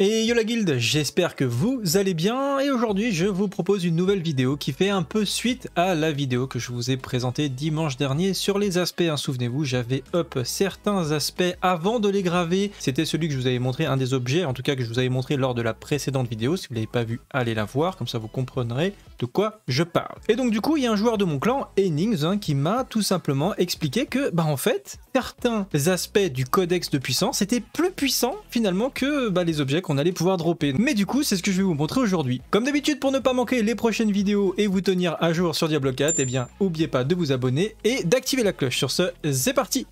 Et yo la guilde, j'espère que vous allez bien et aujourd'hui je vous propose une nouvelle vidéo qui fait un peu suite à la vidéo que je vous ai présentée dimanche dernier sur les aspects. Souvenez-vous, j'avais up certains aspects avant de les graver. C'était celui que je vous avais montré, un des objets en tout cas que je vous avais montré lors de la précédente vidéo. Si vous ne l'avez pas vu, allez la voir, comme ça vous comprendrez de quoi je parle. Et donc du coup, il y a un joueur de mon clan, Ennings, qui m'a tout simplement expliqué que en fait, certains aspects du codex de puissance étaient plus puissants finalement que les objets qu'on allait pouvoir dropper. Mais du coup, c'est ce que je vais vous montrer aujourd'hui. Comme d'habitude, pour ne pas manquer les prochaines vidéos et vous tenir à jour sur Diablo 4, eh bien, n'oubliez pas de vous abonner et d'activer la cloche. Sur ce, c'est parti!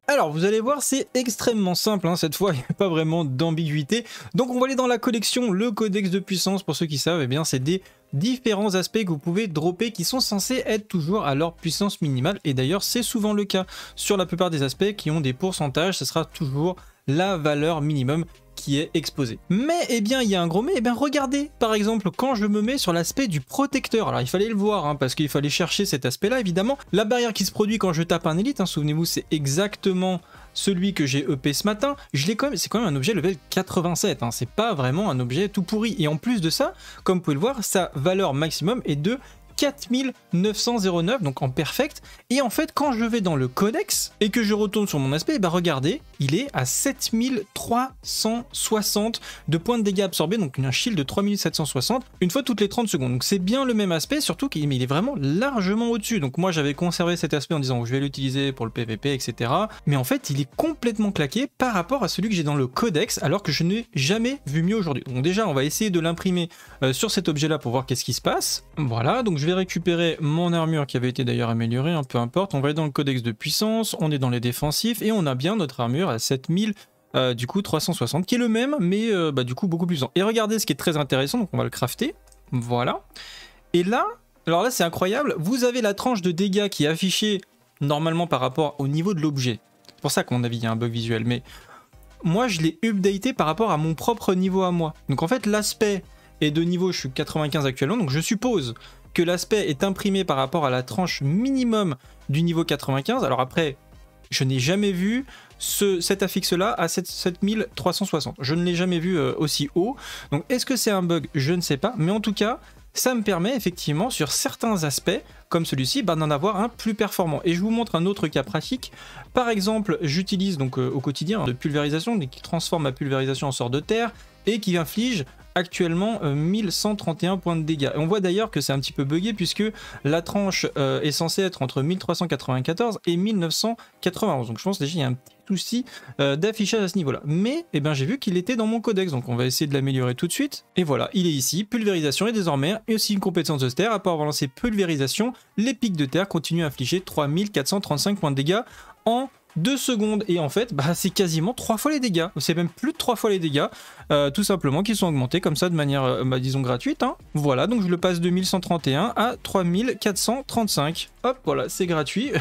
Alors, vous allez voir, c'est extrêmement simple, cette fois, il n'y a pas vraiment d'ambiguïté. Donc, on va aller dans la collection, le codex de puissance. Pour ceux qui savent, eh bien, c'est des différents aspects que vous pouvez dropper qui sont censés être toujours à leur puissance minimale. Et d'ailleurs, c'est souvent le cas. Sur la plupart des aspects qui ont des pourcentages, ce sera toujours la valeur minimum qui est exposée. Mais, eh bien, il y a un gros mais, regardez, par exemple, quand je me mets sur l'aspect du protecteur, alors il fallait le voir, parce qu'il fallait chercher cet aspect-là, évidemment. La barrière qui se produit quand je tape un élite, souvenez-vous, c'est exactement celui que j'ai EP ce matin. C'est quand même un objet level 87, c'est pas vraiment un objet tout pourri. Et en plus de ça, comme vous pouvez le voir, sa valeur maximum est de 4909, donc en perfect. Et en fait, quand je vais dans le codex et que je retourne sur mon aspect, regardez, il est à 7360 de points de dégâts absorbés, donc un shield de 3760 une fois toutes les 30 secondes. Donc c'est bien le même aspect, surtout qu'il est vraiment largement au-dessus. Donc moi j'avais conservé cet aspect en disant que je vais l'utiliser pour le PVP, etc. Mais en fait, il est complètement claqué par rapport à celui que j'ai dans le codex, alors que je n'ai jamais vu mieux aujourd'hui. Donc déjà, on va essayer de l'imprimer sur cet objet-là pour voir qu'est-ce qui se passe. Voilà, donc je vais récupérer mon armure qui avait été d'ailleurs améliorée, peu importe. On va aller dans le codex de puissance, on est dans les défensifs et on a bien notre armure à 7000 du coup 360 qui est le même mais du coup beaucoup plus puissant. Et regardez ce qui est très intéressant, donc on va le crafter, voilà. Et là, alors là c'est incroyable, vous avez la tranche de dégâts qui est affichée normalement par rapport au niveau de l'objet. C'est pour ça qu'à mon avis il y a un bug visuel, mais moi je l'ai updaté par rapport à mon propre niveau à moi. Donc en fait l'aspect est de niveau, je suis 95 actuellement, donc je suppose que l'aspect est imprimé par rapport à la tranche minimum du niveau 95. Alors après, je n'ai jamais vu cet affixe-là à 7360. Je ne l'ai jamais vu aussi haut. Donc est-ce que c'est un bug? Je ne sais pas. Mais en tout cas, ça me permet effectivement sur certains aspects, comme celui-ci, d'en avoir un plus performant. Et je vous montre un autre cas pratique. Par exemple, j'utilise donc au quotidien de pulvérisation, qui transforme ma pulvérisation en sort de terre et qui inflige actuellement 1131 points de dégâts. Et on voit d'ailleurs que c'est un petit peu buggé puisque la tranche est censée être entre 1394 et 1991. Donc je pense déjà il y a un petit souci d'affichage à ce niveau-là. Mais j'ai vu qu'il était dans mon codex, donc on va essayer de l'améliorer tout de suite. Et voilà, il est ici, pulvérisation et désormais et aussi une compétence de terre. Après avoir lancé pulvérisation, les pics de terre continuent à infliger 3435 points de dégâts en 2 secondes, et en fait c'est quasiment 3 fois les dégâts, c'est même plus de 3 fois les dégâts, tout simplement, qui sont augmentés comme ça de manière disons gratuite, Voilà, donc je le passe de 1131 à 3435, hop, voilà, c'est gratuit.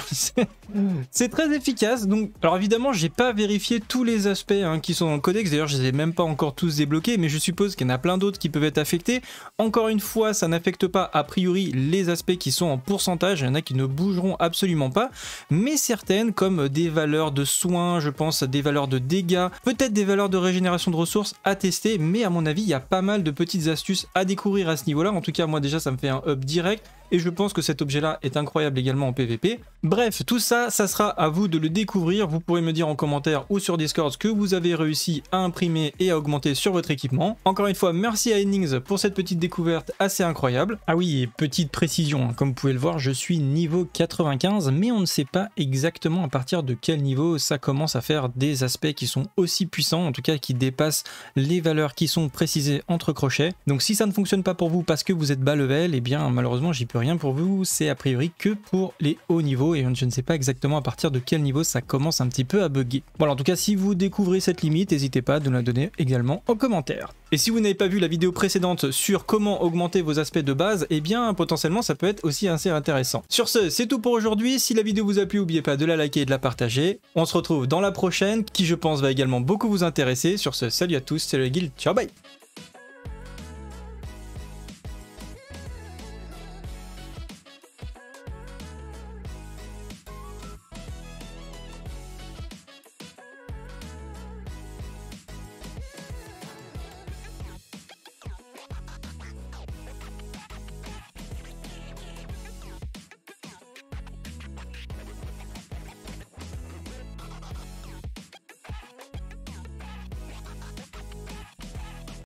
C'est très efficace. Donc alors évidemment j'ai pas vérifié tous les aspects qui sont dans le codex, d'ailleurs je les ai même pas encore tous débloqués, mais je suppose qu'il y en a plein d'autres qui peuvent être affectés. Encore une fois, ça n'affecte pas a priori les aspects qui sont en pourcentage, il y en a qui ne bougeront absolument pas, mais certaines comme des valeurs de soins, je pense des valeurs de dégâts, peut-être des valeurs de régénération de ressources à tester, mais à mon avis il y a pas mal de petites astuces à découvrir à ce niveau là. En tout cas moi déjà ça me fait un up direct et je pense que cet objet là est incroyable également en PVP. Bref, tout ça, ça sera à vous de le découvrir. Vous pourrez me dire en commentaire ou sur Discord ce que vous avez réussi à imprimer et à augmenter sur votre équipement. Encore une fois, merci à Ennings pour cette petite découverte assez incroyable. Ah oui, et petite précision, comme vous pouvez le voir, je suis niveau 95, mais on ne sait pas exactement à partir de quel niveau ça commence à faire des aspects qui sont aussi puissants, en tout cas qui dépassent les valeurs qui sont précisées entre crochets. Donc si ça ne fonctionne pas pour vous parce que vous êtes bas level, et bien malheureusement j'y peux rien pour vous, c'est a priori que pour les hauts niveaux et je ne sais pas exactement à partir de quel niveau ça commence un petit peu à bugger. Voilà, en tout cas si vous découvrez cette limite, n'hésitez pas à nous la donner également en commentaire. Et si vous n'avez pas vu la vidéo précédente sur comment augmenter vos aspects de base, et bien potentiellement ça peut être aussi assez intéressant. Sur ce, c'est tout pour aujourd'hui. Si la vidéo vous a plu, n'oubliez pas de la liker et de la partager. On se retrouve dans la prochaine qui je pense va également beaucoup vous intéresser. Sur ce, salut à tous, c'est le guild, ciao bye.